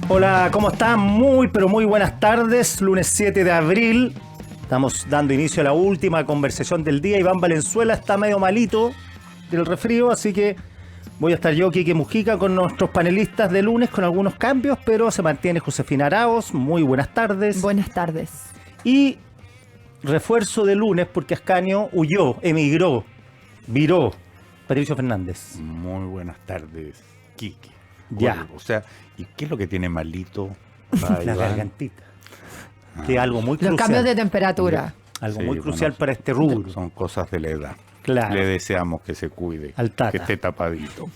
Hola, ¿cómo están? Muy, pero muy buenas tardes. Lunes 7 de abril. Estamos dando inicio a la última conversación del día. Iván Valenzuela está medio malito del resfrío, así que voy a estar yo, Quique Mujica, con nuestros panelistas de lunes con algunos cambios, pero se mantiene Josefina Arauz. Muy buenas tardes. Buenas tardes. Y refuerzo de lunes porque Ascanio huyó, emigró, viró. Patricio Fernández. Muy buenas tardes, Quique. Ya. O sea, ¿y qué es lo que tiene malito? La gargantita. Que es algo muy crucial. Los cambios de temperatura. Algo Sí, muy crucial bueno, para este rubro. Son cosas de la edad. Claro. Le deseamos que se cuide, Al Tata. que esté tapadito.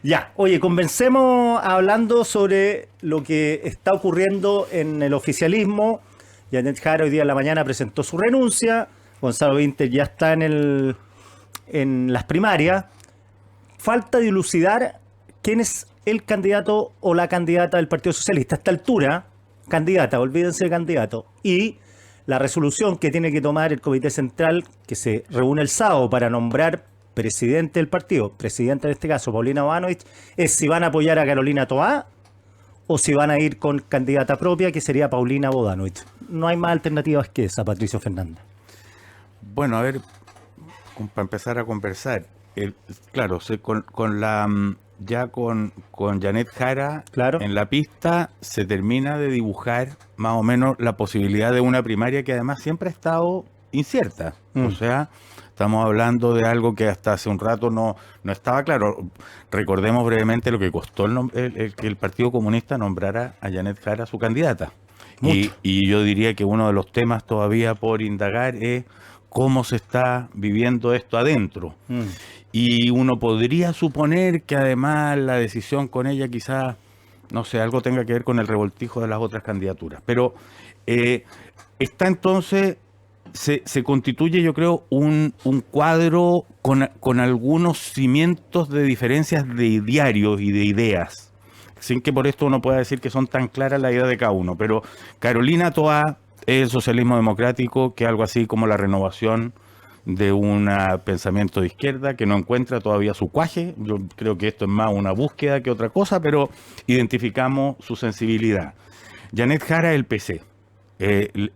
Ya, oye, comencemos hablando sobre lo que está ocurriendo en el oficialismo. Janet Jara hoy día en la mañana presentó su renuncia. Gonzalo Vinter ya está en las primarias. Falta dilucidar quién es el candidato o la candidata del Partido Socialista. A esta altura, candidata, olvídense de candidato. Y la resolución que tiene que tomar el Comité Central, que se reúne el sábado para nombrar presidente del partido, presidenta en este caso, Paulina Bodanovich, es si van a apoyar a Carolina Toá o si van a ir con candidata propia, que sería Paulina Bodanovich. No hay más alternativas que esa, Patricio Fernández. Bueno, a ver, para empezar a conversar, claro, con Janet Jara Claro. en la pista se termina de dibujar más o menos la posibilidad de una primaria que además siempre ha estado incierta. O sea, estamos hablando de algo que hasta hace un rato no estaba claro. Recordemos brevemente lo que costó que el Partido Comunista nombrara a Janet Jara su candidata. Y yo diría que uno de los temas todavía por indagar es cómo se está viviendo esto adentro. Y uno podría suponer que además la decisión con ella quizás, no sé, algo tenga que ver con el revoltijo de las otras candidaturas. Pero está entonces, se constituye, yo creo, un cuadro con algunos cimientos de diferencias de diarios y de ideas, sin que por esto uno pueda decir que son tan claras las ideas de cada uno. Pero Carolina Toá es el socialismo democrático, que es algo así como la renovación de un pensamiento de izquierda que no encuentra todavía su cuaje. Yo creo que esto es más una búsqueda que otra cosa, pero identificamos su sensibilidad. Janet Jara, el PC.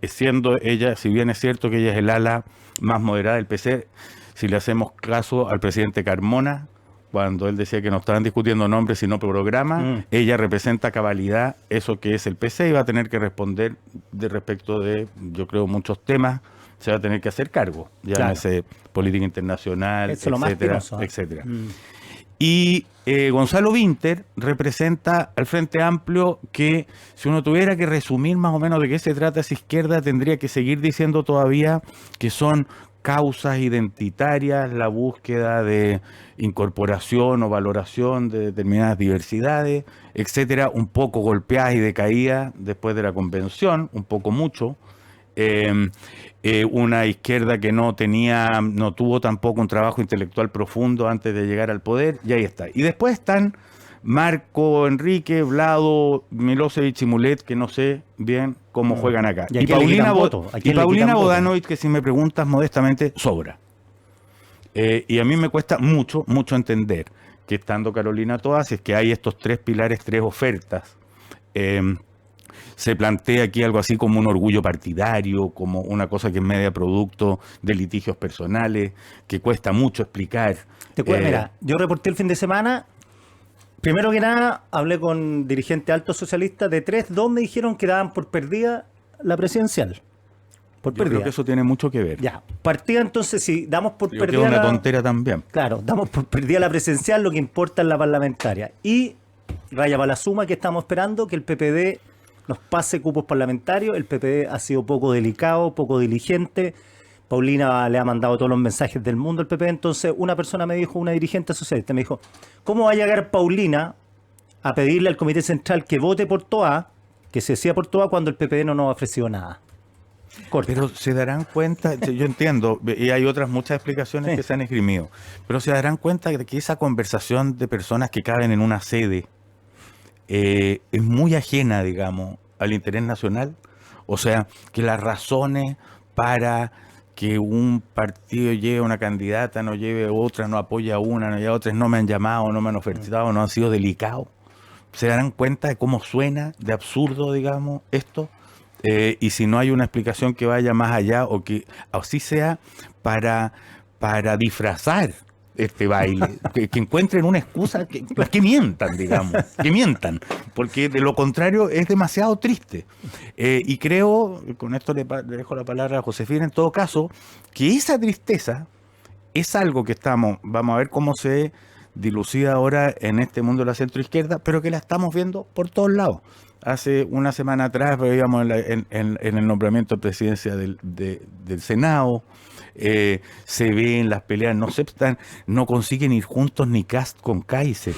Siendo ella, si bien es cierto que ella es el ala más moderada del PC, si le hacemos caso al presidente Carmona, cuando él decía que no estaban discutiendo nombres sino programa, ella representa a cabalidad eso que es el PC y va a tener que responder de respecto de, yo creo, muchos temas, se va a tener que hacer cargo, llámese política internacional, etcétera, etcétera. Y Gonzalo Vinter representa al Frente Amplio, que si uno tuviera que resumir más o menos de qué se trata esa izquierda, tendría que seguir diciendo todavía que son causas identitarias, la búsqueda de incorporación o valoración de determinadas diversidades, etcétera, un poco golpeadas y decaídas después de la convención, un poco mucho. Una izquierda que no tuvo tampoco un trabajo intelectual profundo antes de llegar al poder, y ahí está. Y después están Marco Enrique, Vlado, Milosevic y Mulet, que no sé bien cómo juegan acá. Y Paulina Bodanovich, que si me preguntas modestamente, sobra. Y a mí me cuesta mucho entender que estando Carolina Toá, si es que hay estos tres pilares, tres ofertas, se plantea aquí algo así como un orgullo partidario, como una cosa que es media producto de litigios personales, que cuesta mucho explicar. Mira, yo reporté el fin de semana. Primero que nada, hablé con dirigentes altos socialistas de 2 me dijeron que daban por perdida la presidencial. Yo creo que eso tiene mucho que ver. Ya, partida entonces, si damos por Yo perdida creo una tontera también. Claro, damos por perdida la presidencial, lo que importa es la parlamentaria. Y raya para la suma que estamos esperando, que el PPD nos pase cupos parlamentarios. El PPD ha sido poco delicado, poco diligente. Paulina le ha mandado todos los mensajes del mundo al PP. Entonces una persona me dijo, una dirigente socialista, me dijo, ¿cómo va a llegar Paulina a pedirle al Comité Central que vote por Toá, que se decida por Toá, cuando el PPD no nos ha ofrecido nada? Corta. Pero se darán cuenta, yo entiendo, y hay otras muchas explicaciones que se han esgrimido, pero se darán cuenta de que esa conversación de personas que caben en una sede es muy ajena, digamos, al interés nacional. O sea, que las razones para que un partido lleve una candidata, no lleve otra, no apoya a una, no lleve a otras, no me han llamado, no me han ofertado, no han sido delicados. se darán cuenta de cómo suena de absurdo, digamos, esto. Y si no hay una explicación que vaya más allá o que así sea para disfrazar este baile, que encuentren una excusa, que mientan, digamos, que mientan, porque de lo contrario es demasiado triste. Y creo, con esto le dejo la palabra a Josefina, en todo caso, que esa tristeza es algo que vamos a ver cómo se dilucida ahora en este mundo de la centroizquierda, pero que la estamos viendo por todos lados. Hace una semana atrás veíamos en el nombramiento de presidencia del Senado, se ven las peleas, no consiguen ir juntos ni Kast con Kaiser,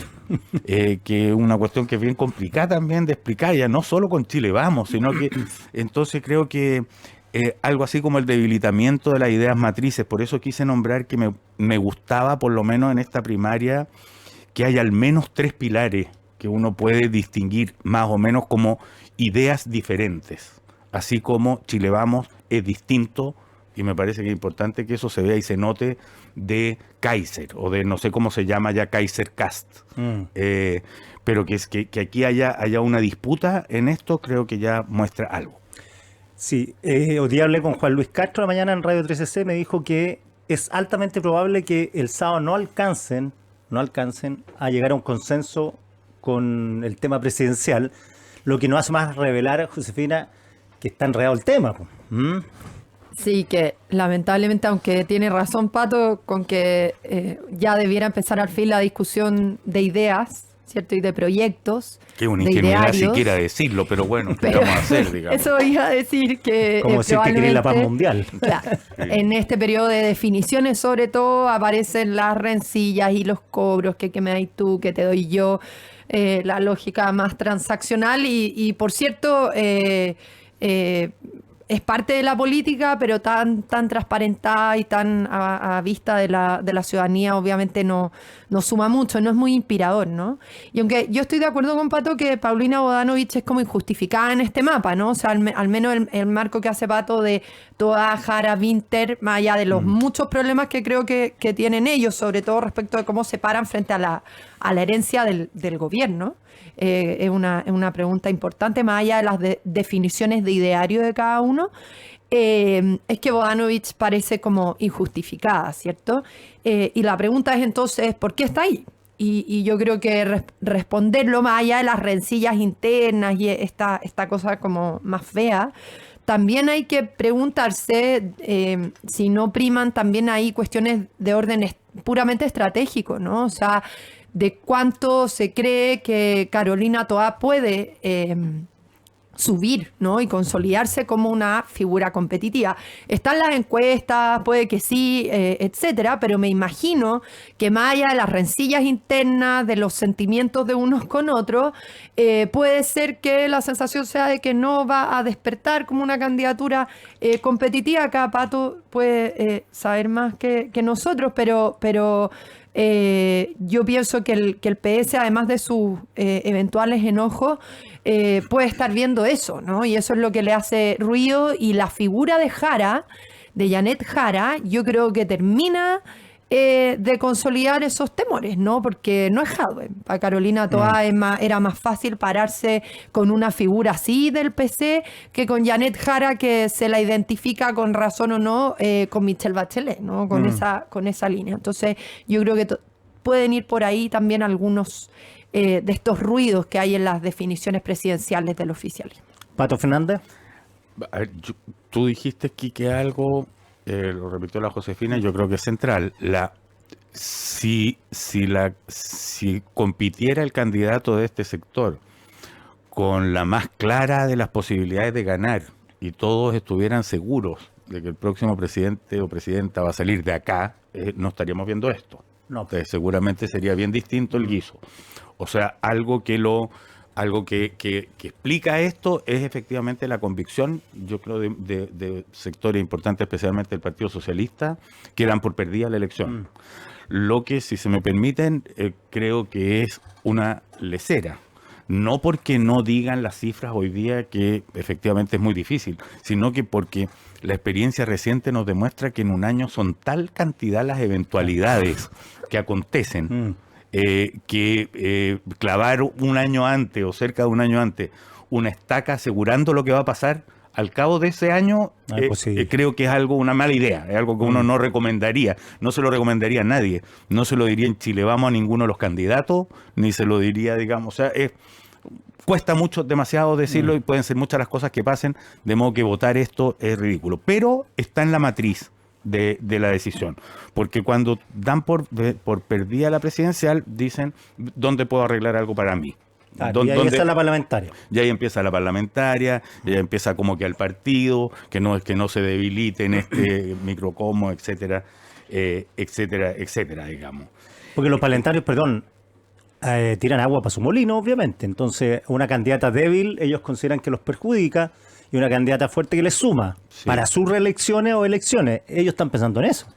que es una cuestión que es bien complicada también de explicar, ya no solo con Chile Vamos, sino que entonces creo que algo así como el debilitamiento de las ideas matrices, por eso quise nombrar que me gustaba por lo menos en esta primaria que haya al menos 3 pilares que uno puede distinguir más o menos como ideas diferentes, así como Chile Vamos es distinto, y me parece que es importante que eso se vea y se note, de Kaiser, o de no sé cómo se llama ya, Kaiser Kast. Pero que aquí haya una disputa en esto, creo que ya muestra algo. Sí, hoy día hablé con Juan Luis Castro la mañana en Radio 13C, me dijo que es altamente probable que el sábado no alcancen a llegar a un consenso con el tema presidencial, lo que nos hace más revelar, Josefina, que está enredado el tema. Sí, que lamentablemente, aunque tiene razón Pato, con que ya debiera empezar al fin la discusión de ideas, ¿cierto? Y de proyectos. Qué una ingenuidad siquiera decirlo, pero bueno, ¿qué vamos a hacer, digamos? Eso iba a decir que... Como decir que quería la paz mundial. Claro, en este periodo de definiciones, sobre todo, aparecen las rencillas y los cobros, que me das tú, que te doy yo, la lógica más transaccional y por cierto... es parte de la política, pero tan transparentada y tan a vista de la ciudadanía, obviamente no suma mucho, no es muy inspirador, ¿no? Y aunque yo estoy de acuerdo con Pato que Paulina Bodanovich es como injustificada en este mapa, ¿no? O sea, al menos el marco que hace Pato de Toa, Jara, Winter, más allá de los muchos problemas que creo que tienen ellos, sobre todo respecto de cómo se paran frente a la herencia del gobierno. Es una pregunta importante, más allá de las definiciones de ideario de cada uno, es que Bodanovich parece como injustificada, ¿cierto? Y la pregunta es entonces, ¿por qué está ahí? Y yo creo que responderlo más allá de las rencillas internas y esta cosa como más fea, también hay que preguntarse si no priman también ahí cuestiones de orden puramente estratégico, ¿no? O sea, de cuánto se cree que Carolina Toá puede subir, ¿no? Y consolidarse como una figura competitiva. Están las encuestas, puede que sí, etcétera, pero me imagino que más allá de las rencillas internas, de los sentimientos de unos con otros, puede ser que la sensación sea de que no va a despertar como una candidatura competitiva. Acá Pato puede saber más que nosotros, pero yo pienso que el PS, además de sus eventuales enojos, puede estar viendo eso, ¿no? Y eso es lo que le hace ruido. Y la figura de Jara, de Janet Jara, yo creo que termina de consolidar esos temores, ¿no? Porque no es Jadwe. Para Carolina Toá era más fácil pararse con una figura así del PC que con Janet Jara, que se la identifica con razón o no con Michelle Bachelet, ¿no? Con esa línea. Entonces yo creo que pueden ir por ahí también algunos de estos ruidos que hay en las definiciones presidenciales del oficialismo. Pato Fernández. A ver, tú dijiste, Quique, algo, lo repitió la Josefina, yo creo que es central. Si compitiera el candidato de este sector con la más clara de las posibilidades de ganar y todos estuvieran seguros de que el próximo presidente o presidenta va a salir de acá, no estaríamos viendo esto. No. Entonces, seguramente sería bien distinto el guiso. O sea, algo que explica esto es efectivamente la convicción, yo creo, de sectores importantes, especialmente del Partido Socialista, que dan por perdida la elección. Lo que, si se me permiten, creo que es una lesera. No porque no digan las cifras hoy día, que efectivamente es muy difícil, sino que porque la experiencia reciente nos demuestra que en un año son tal cantidad las eventualidades que acontecen clavar un año antes o cerca de un año antes una estaca asegurando lo que va a pasar al cabo de ese año, creo que es una mala idea, es algo que uno no recomendaría, no se lo recomendaría a nadie, no se lo diría en Chile Vamos a ninguno de los candidatos, ni se lo diría, digamos, o sea, cuesta mucho, demasiado decirlo y pueden ser muchas las cosas que pasen, de modo que votar esto es ridículo, pero está en la matriz de la decisión, porque cuando dan por perdida la presidencial, dicen, ¿dónde puedo arreglar algo para mí? Y ahí está la parlamentaria. Y ahí empieza la parlamentaria, y ahí empieza como que al partido, que no se debilite en este microcomo, etcétera, etcétera, etcétera, digamos. Porque los parlamentarios, perdón, tiran agua para su molino, obviamente. Entonces, una candidata débil, ellos consideran que los perjudica, y una candidata fuerte que les suma para sus reelecciones o elecciones. Ellos están pensando en eso.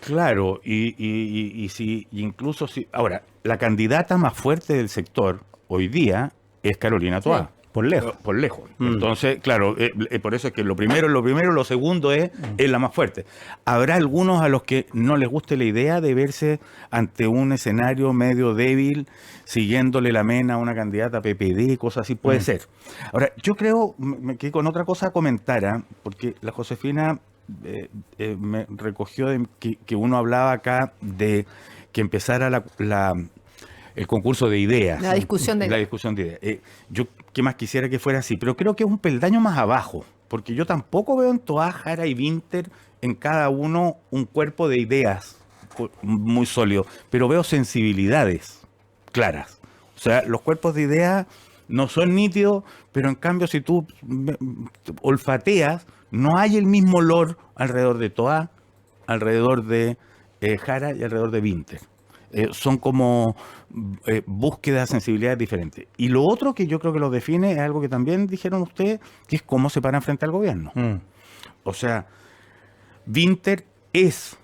Claro, y si incluso si... Ahora, la candidata más fuerte del sector hoy día es Carolina Toá. Sí, por lejos. Por lejos. Entonces, claro, por eso es que lo primero, lo segundo es la más fuerte. Habrá algunos a los que no les guste la idea de verse ante un escenario medio débil, siguiéndole la mena a una candidata PPD, cosas así, puede ser. Ahora, yo creo que con otra cosa comentara, porque la Josefina me recogió de que uno hablaba acá de que empezara el concurso de ideas. La discusión de ideas. Yo qué más quisiera que fuera así, pero creo que es un peldaño más abajo, porque yo tampoco veo en Toá, Jara y Winter en cada uno un cuerpo de ideas muy sólido, pero veo sensibilidades claras. O sea, los cuerpos de ideas no son nítidos, pero en cambio si tú olfateas, no hay el mismo olor alrededor de Toá, alrededor de Jara y alrededor de Winter. Son como búsquedas, sensibilidades diferentes. Y lo otro que yo creo que lo define es algo que también dijeron ustedes, que es cómo se paran frente al gobierno. O sea, Winter es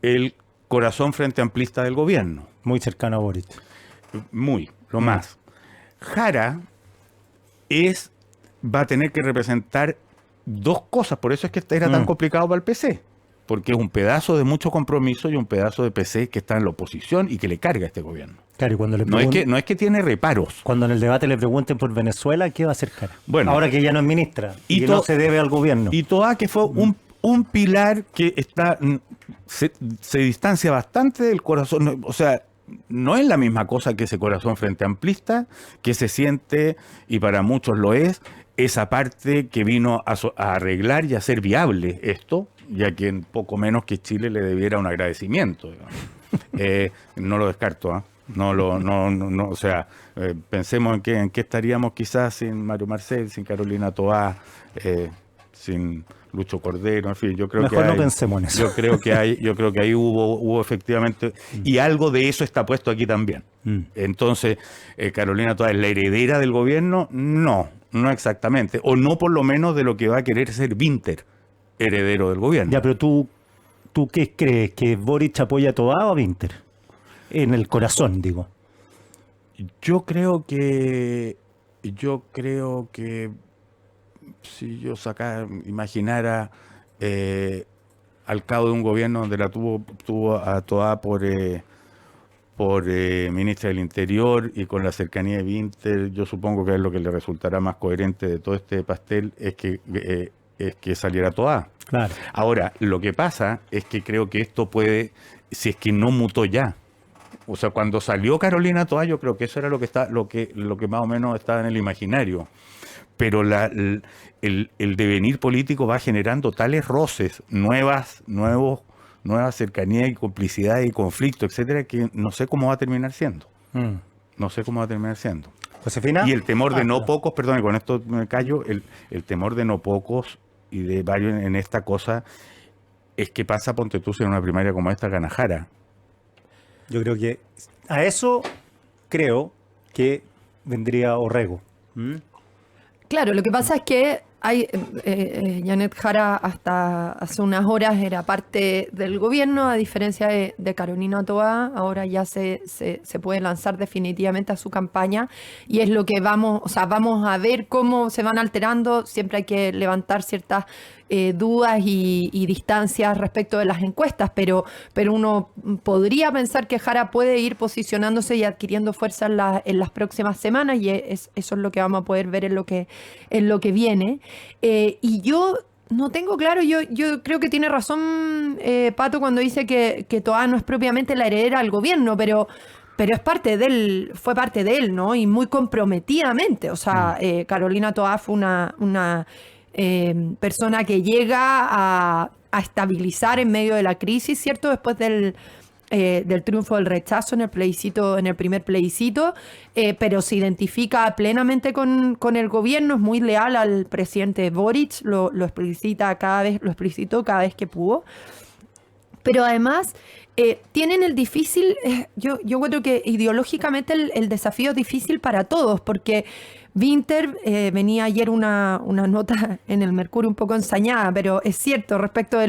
el corazón frente amplista del gobierno. Muy cercano a Boric. Lo más. Jara va a tener que representar dos cosas, por eso es que era tan complicado para el PC. Porque es un pedazo de mucho compromiso y un pedazo de PC que está en la oposición y que le carga a este gobierno. Claro, y cuando no es que tiene reparos. Cuando en el debate le pregunten por Venezuela, ¿qué va a hacer Jara? Bueno, ahora que ya no es ministra y que no se debe al gobierno. Y Toá, que fue un pilar que se distancia bastante del corazón. O sea, no es la misma cosa que ese corazón frente amplista, que se siente, y para muchos lo es, esa parte que vino a arreglar y a hacer viable esto, ya que en poco menos que Chile le debiera un agradecimiento. No lo descarto, ¿eh? No, o sea, pensemos en qué estaríamos quizás sin Mario Marcel, sin Carolina Toá, sin Lucho Cordero, en fin, yo creo Mejor que no pensemos en eso. yo creo que ahí hubo efectivamente, y algo de eso está puesto aquí también. Entonces, Carolina Toá es la heredera del gobierno, no exactamente, o no por lo menos de lo que va a querer ser Winter, heredero del gobierno. Ya, pero tú ¿qué crees? ¿Que Boric apoya a Toá o a Winter? En el corazón, digo. Yo creo que si yo imaginara al cabo de un gobierno donde la tuvo a Toá por ministra del Interior y con la cercanía de Winter, yo supongo que es lo que le resultará más coherente de todo este pastel, es que saliera Toá. Claro. Ahora, lo que pasa es que creo que esto puede, si es que no mutó ya. O sea, cuando salió Carolina Toá, yo creo que eso era lo que más o menos estaba en el imaginario. Pero el devenir político va generando tales roces, nuevas cercanías y complicidades y conflictos, etcétera, que no sé cómo va a terminar siendo. No sé cómo va a terminar siendo. Josefina. Y el temor de no pocos, perdón, y con esto me callo, el temor de no pocos y de varios en esta cosa es que pasa, ponte tú, en una primaria como esta, gana Jara. Yo creo que a eso vendría Orrego. Claro, lo que pasa es que Janet Jara hasta hace unas horas era parte del gobierno, a diferencia de Carolina Toá. Ahora ya se puede lanzar definitivamente a su campaña, y es lo que vamos a ver cómo se van alterando. Siempre hay que levantar ciertas dudas y distancias respecto de las encuestas, pero uno podría pensar que Jara puede ir posicionándose y adquiriendo fuerza en las próximas semanas, y eso es lo que vamos a poder ver en lo que viene. Y yo no tengo claro, yo creo que tiene razón Pato cuando dice que Toá no es propiamente la heredera del gobierno, pero es parte de él, fue parte de él, ¿no? Y muy comprometidamente. O sea, Carolina Toá fue una persona que llega a estabilizar en medio de la crisis, ¿cierto? Después del triunfo del rechazo en el primer plebiscito, pero se identifica plenamente con el gobierno, es muy leal al presidente Boric, lo explicitó cada vez que pudo. Pero además tienen el difícil, yo creo que ideológicamente el desafío es difícil para todos, porque Winter, venía ayer una nota en el Mercurio un poco ensañada, pero es cierto respecto de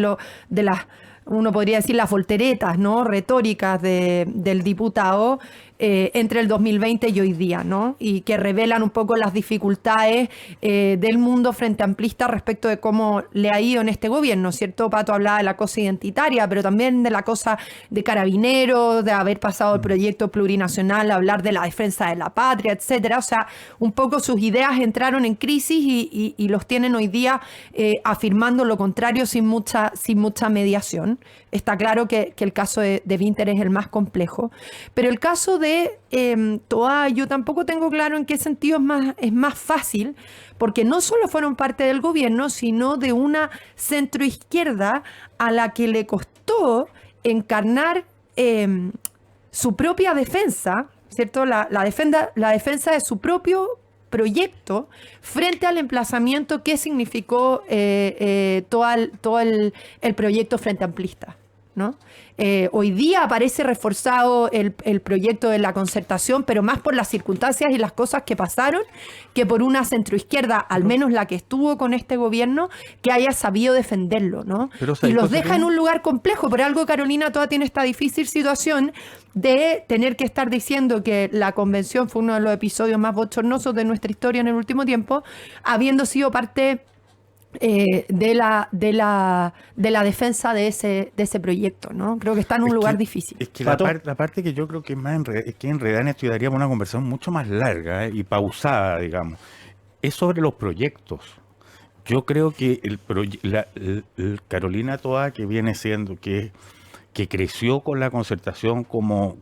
las, uno podría decir, las volteretas, ¿no?, retóricas del diputado entre el 2020 y hoy día, ¿no? Y que revelan un poco las dificultades del mundo frente amplista respecto de cómo le ha ido en este gobierno, ¿cierto? Pato hablaba de la cosa identitaria, pero también de la cosa de Carabineros, de haber pasado el proyecto plurinacional a hablar de la defensa de la patria, etcétera. O sea, un poco sus ideas entraron en crisis y los tienen hoy día afirmando lo contrario sin mucha mediación. Está claro que el caso de Winter es el más complejo, pero el caso de Toá, yo tampoco tengo claro en qué sentido es más fácil, porque no solo fueron parte del gobierno, sino de una centroizquierda a la que le costó encarnar su propia defensa, ¿cierto? La defensa de su propio proyecto frente al emplazamiento que significó todo el proyecto frente amplista, ¿no? Hoy día aparece reforzado el proyecto de la concertación, pero más por las circunstancias y las cosas que pasaron, que por una centroizquierda, al menos la que estuvo con este gobierno, que haya sabido defenderlo, ¿no? Y los deja en un lugar complejo. Por algo Carolina Toá tiene esta difícil situación de tener que estar diciendo que la convención fue uno de los episodios más bochornosos de nuestra historia en el último tiempo, habiendo sido parte de la defensa de ese proyecto, ¿no? Creo que está en un lugar difícil. Es que la parte que yo creo que es más es que en realidad estudiaríamos una conversación mucho más larga y pausada, digamos, es sobre los proyectos. Yo creo que el Carolina Toá, que viene siendo que creció con la concertación como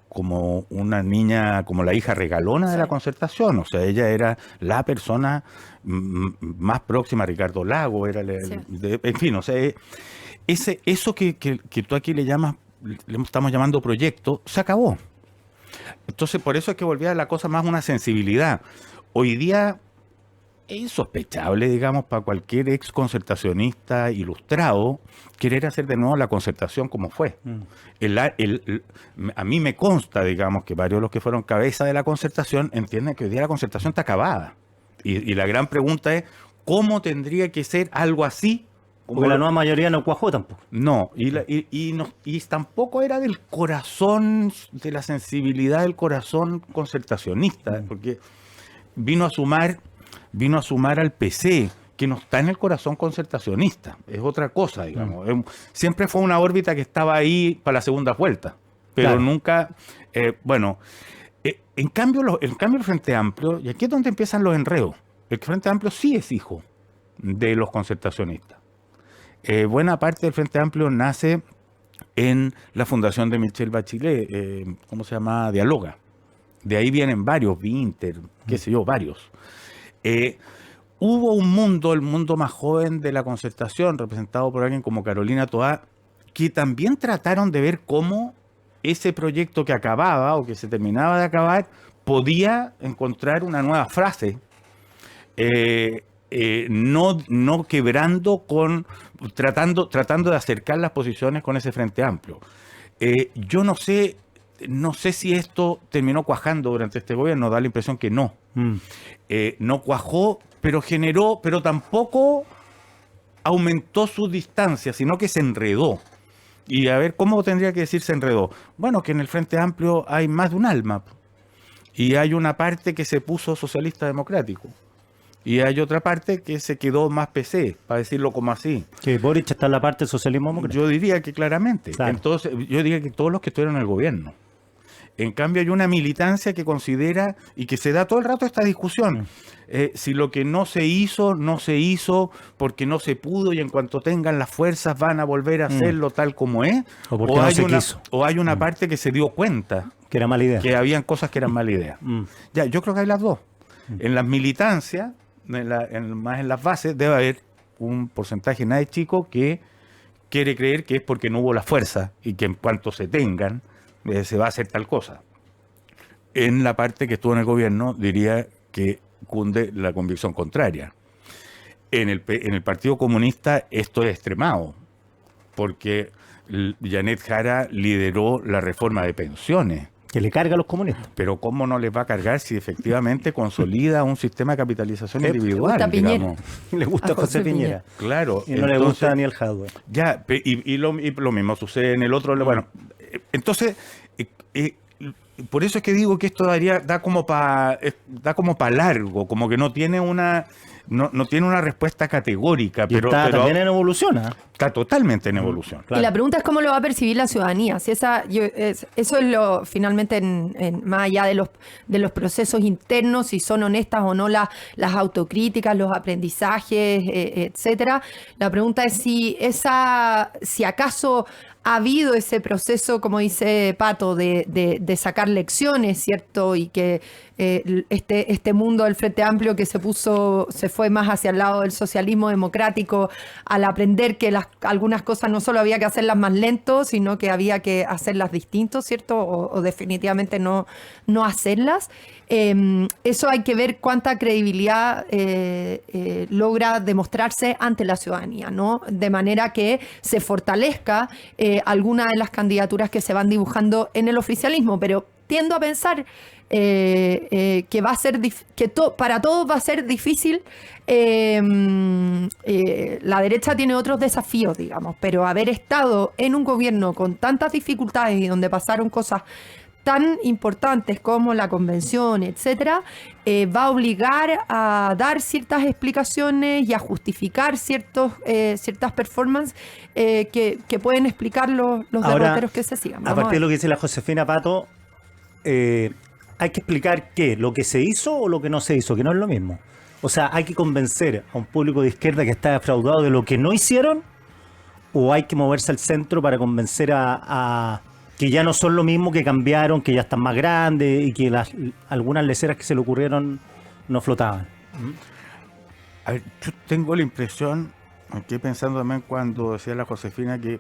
una niña, como la hija regalona de la concertación. O sea, ella era la persona más próxima a Ricardo Lago, en fin, o sea, eso que tú aquí le estamos llamando proyecto, se acabó. Entonces, por eso es que volvía a la cosa más una sensibilidad. Hoy día es insospechable, digamos, para cualquier ex concertacionista ilustrado querer hacer de nuevo la concertación como fue. A mí me consta, digamos, que varios de los que fueron cabeza de la concertación entienden que hoy día la concertación está acabada. Y la gran pregunta es, ¿cómo tendría que ser algo así? Porque la nueva mayoría no cuajó tampoco. No, y tampoco era del corazón, de la sensibilidad del corazón concertacionista, porque vino a sumar al PC, que no está en el corazón concertacionista, es otra cosa, digamos. Siempre fue una órbita que estaba ahí para la segunda vuelta, pero claro, nunca, en cambio el Frente Amplio, y aquí es donde empiezan los enredos, el Frente Amplio sí es hijo de los concertacionistas. Buena parte del Frente Amplio nace en la fundación de Michelle Bachelet, ¿cómo se llama? Dialoga. De ahí vienen varios, Winter, qué sé yo, varios. Hubo un mundo, el mundo más joven de la concertación, representado por alguien como Carolina Toá, que también trataron de ver cómo ese proyecto que acababa o que se terminaba de acabar podía encontrar una nueva frase, no quebrando tratando de acercar las posiciones con ese Frente Amplio. Yo no sé si esto terminó cuajando durante este gobierno, da la impresión que no. No cuajó, pero generó, pero tampoco aumentó su distancia, sino que se enredó. Y a ver, ¿cómo tendría que decir se enredó? Bueno, que en el Frente Amplio hay más de un alma. Y hay una parte que se puso socialista democrático. Y hay otra parte que se quedó más PC, para decirlo como así. Que Boric está en la parte del socialismo democrático. Yo diría que claramente. Claro. Entonces, yo diría que todos los que estuvieron en el gobierno. En cambio, hay una militancia que considera y que se da todo el rato esta discusión. Si lo que no se hizo porque no se pudo y en cuanto tengan las fuerzas van a volver a hacerlo tal como es. O porque no se quiso. O hay una parte que se dio cuenta Que era mala idea. que habían cosas que eran mala idea. Ya, yo creo que hay las dos. En las militancias, más en las bases, debe haber un porcentaje nada chico que quiere creer que es porque no hubo la fuerza y que en cuanto se tengan, se va a hacer tal cosa. En la parte que estuvo en el gobierno, diría que cunde la convicción contraria. En el Partido Comunista esto es extremado, porque Janet Jara lideró la reforma de pensiones. Que le carga a los comunistas. Pero ¿cómo no les va a cargar si efectivamente consolida un sistema de capitalización individual? Le gusta Piñera. Digamos? Le gusta a José Piñera. Claro. Y no le gusta a Daniel Jadwe. Ya, y lo mismo sucede en el otro. Bueno, entonces, por eso es que digo que esto da como para largo, como que no tiene una respuesta categórica, pero también en evolución. Está totalmente en evolución. Claro. Y la pregunta es cómo lo va a percibir la ciudadanía. Si eso es lo finalmente más allá de los procesos internos, si son honestas o no las autocríticas, los aprendizajes, etcétera. La pregunta es si acaso ha habido ese proceso, como dice Pato, de sacar lecciones, ¿cierto? Y que este mundo del Frente Amplio que se fue más hacia el lado del socialismo democrático, al aprender que algunas cosas no solo había que hacerlas más lento, sino que había que hacerlas distintos, ¿cierto? O definitivamente no hacerlas. Eso hay que ver cuánta credibilidad logra demostrarse ante la ciudadanía, ¿no? De manera que se fortalezca alguna de las candidaturas que se van dibujando en el oficialismo, pero tiendo a pensar que va a ser para todos va a ser difícil. La derecha tiene otros desafíos, digamos, pero haber estado en un gobierno con tantas dificultades y donde pasaron cosas tan importantes como la convención, etcétera, va a obligar a dar ciertas explicaciones y a justificar ciertas performances que pueden explicar los derroteros que se sigan. A partir de lo que dice la Josefina Pato, hay que explicar qué, lo que se hizo o lo que no se hizo, que no es lo mismo. O sea, hay que convencer a un público de izquierda que está defraudado de lo que no hicieron, o hay que moverse al centro para convencer a que ya no son lo mismo, que cambiaron, que ya están más grandes y que algunas leceras que se le ocurrieron no flotaban. A ver, yo tengo la impresión, aquí pensando también cuando decía la Josefina que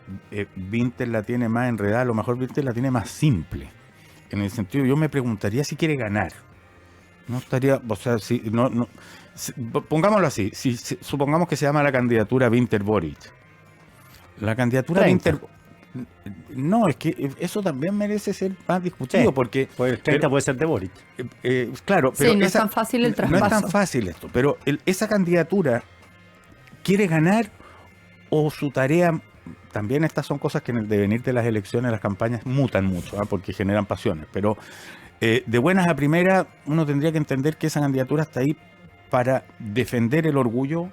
Vinter la tiene más enredada, a lo mejor Vinter la tiene más simple. En el sentido, yo me preguntaría si quiere ganar. No estaría, o sea, pongámoslo así, supongamos que se llama la candidatura Vinter-Boric. La candidatura 30. Vinter... No, es que eso también merece ser más discutido, Sí, porque... Pues el 30 puede ser de Boric. Claro, pero sí, no es tan fácil el traspaso. No es tan fácil esto, pero esa candidatura quiere ganar o su tarea... También estas son cosas que en el devenir de las elecciones, las campañas mutan mucho, porque generan pasiones, pero de buenas a primeras uno tendría que entender que esa candidatura está ahí para defender el orgullo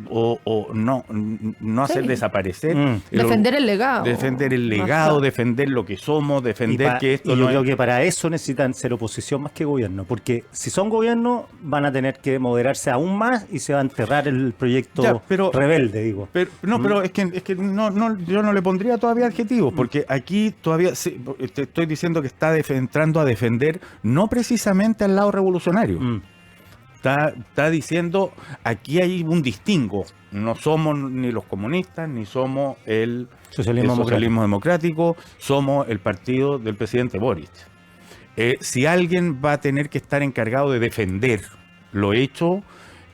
o no hacer desaparecer. Defender el legado. Defender el legado, defender lo que somos, defender que esto y yo no creo es... que para eso necesitan ser oposición más que gobierno, porque si son gobierno van a tener que moderarse aún más y se va a enterrar el proyecto rebelde, digo. Pero es que no, yo no le pondría todavía adjetivos, porque aquí todavía te estoy diciendo que está entrando a defender no precisamente al lado revolucionario. Está diciendo, aquí hay un distingo. No somos ni los comunistas, ni somos el socialismo democrático, somos el partido del presidente Boric. Si alguien va a tener que estar encargado de defender lo hecho,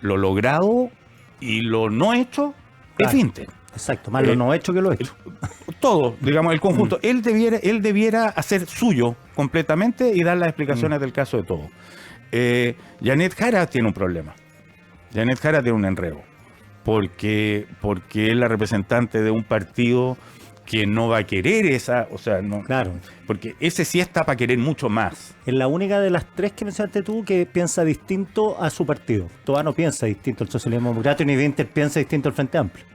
lo logrado y lo no hecho, es Vinter. Exacto, más lo no hecho que lo hecho. Todo, digamos, el conjunto. Él debiera hacer suyo completamente y dar las explicaciones del caso de todo. Janet Jara tiene un problema. Janet Jara tiene un enredo. porque es la representante de un partido que no va a querer esa, o sea, no, Claro. porque ese sí está para querer mucho más. Es la única de las tres que mencionaste tú que piensa distinto a su partido. Toa no piensa distinto al socialismo democrático, ni Winter piensa distinto al Frente Amplio.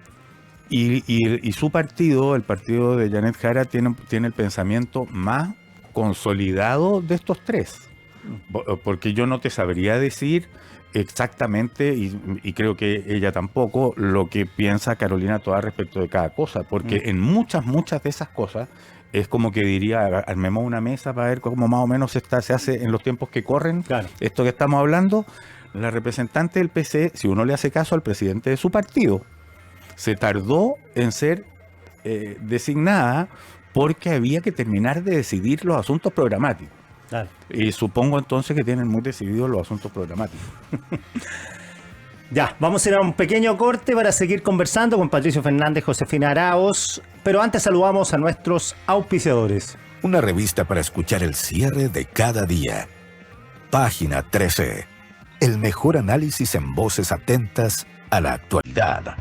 Y su partido, el partido de Janet Jara, tiene el pensamiento más consolidado de estos tres. Porque yo no te sabría decir exactamente, y creo que ella tampoco, lo que piensa Carolina Toa respecto de cada cosa. Porque en muchas de esas cosas es como que diría, armemos una mesa para ver cómo más o menos se hace en los tiempos que corren. Claro. Esto que estamos hablando, la representante del PC, si uno le hace caso al presidente de su partido, se tardó en ser designada porque había que terminar de decidir los asuntos programáticos. Claro. Y supongo entonces que tienen muy decididos los asuntos programáticos. Ya, vamos a ir a un pequeño corte para seguir conversando con Patricio Fernández, Josefina Arauz, pero antes saludamos a nuestros auspiciadores. Una revista para escuchar el cierre de cada día. Página 13. El mejor análisis en voces atentas a la actualidad.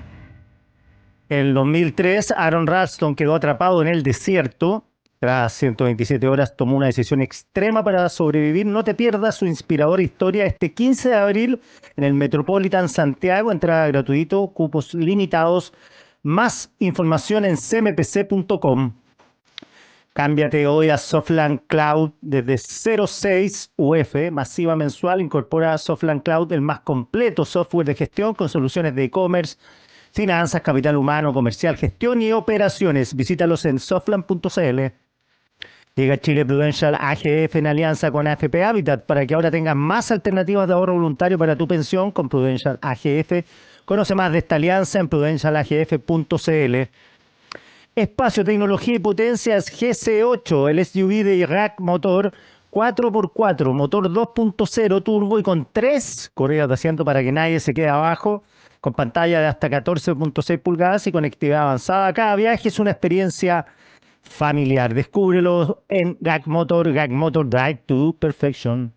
En 2003, Aaron Ralston quedó atrapado en el desierto. Tras 127 horas tomó una decisión extrema para sobrevivir. No te pierdas su inspiradora historia este 15 de abril en el Metropolitan Santiago. Entrada gratuito, cupos limitados. Más información en cmpc.com. Cámbiate hoy a Softland Cloud desde 0.6 UF, masiva mensual. Incorpora Softland Cloud, el más completo software de gestión con soluciones de e-commerce, finanzas, capital humano, comercial, gestión y operaciones. Visítalos en softland.cl. Llega Chile Prudential AGF en alianza con AFP Habitat para que ahora tengas más alternativas de ahorro voluntario para tu pensión con Prudential AGF. Conoce más de esta alianza en prudentialagf.cl. Espacio, tecnología y potencia es GC8, el SUV de Rack Motor 4x4, motor 2.0 turbo y con 3 correas de asiento para que nadie se quede abajo, con pantalla de hasta 14.6 pulgadas y conectividad avanzada. Cada viaje es una experiencia familiar. Descúbrelo en Gag Motor Drive to Perfection.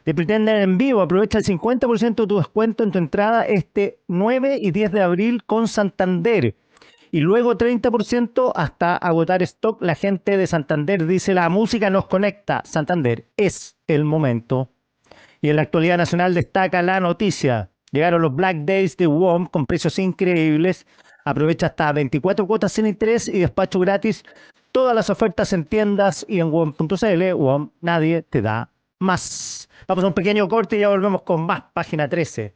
The Pretender en vivo. Aprovecha el 50% de tu descuento en tu entrada este 9 y 10 de abril con Santander. Y luego 30% hasta agotar stock. La gente de Santander dice: la música nos conecta. Santander, es el momento. Y en la actualidad nacional destaca la noticia. Llegaron los Black Days de WOM con precios increíbles. Aprovecha hasta 24 cuotas sin interés y despacho gratis. Todas las ofertas en tiendas y en WOM.cl. WOM, nadie te da más. Vamos a un pequeño corte y ya volvemos con más. Página 13.